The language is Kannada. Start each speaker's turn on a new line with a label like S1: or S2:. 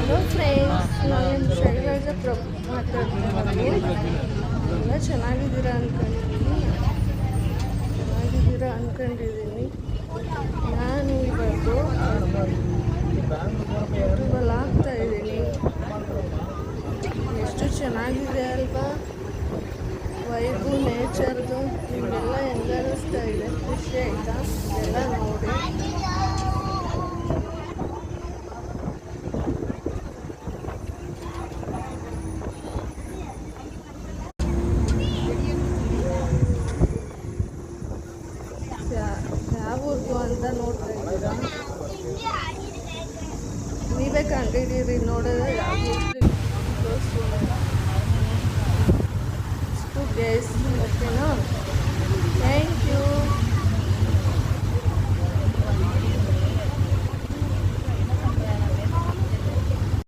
S1: ಹಲೋ ಫ್ರೆಂಡ್ಸ್, ನಾನು ನಿಮ್ಮ ಶೈಲಜ ಮಾತಾಡ್ತಾ ಇರೋದು. ಎಲ್ಲ ಚೆನ್ನಾಗಿದ್ದೀರಾ ಅಂದ್ಕೊಂಡಿದ್ದೀನಿ. ನಾನು ಇವತ್ತು ಯೂಟ್ಯೂಬಲ್ಲಿ ಹಾಕ್ತಾಯಿದ್ದೀನಿ. ಎಷ್ಟು ಚೆನ್ನಾಗಿದೆ ಅಲ್ವಾ ವೈಬು ನೇಚರ್ದು. ನಿಮಗೆಲ್ಲ ಹೆಂಗೆ ಅನ್ನಿಸ್ತಾ ಇದೆ? ಖುಷಿ ಆಯಿತಾ ಎಲ್ಲ ನೋಡಿ? ಯಾವ ಊರ್ದು ಅಂತ ನೋಡ್ತಾ ಇದ್ದೀರಾ? ನೀವೇ ಕಂಡಿದ್ದೀರಿ ನೋಡಿದ್ರೆ ಯಾವ ಊರ್ದು ಇಷ್ಟು ಗೇಸ್. ಓಕೆನಾ? ಥ್ಯಾಂಕ್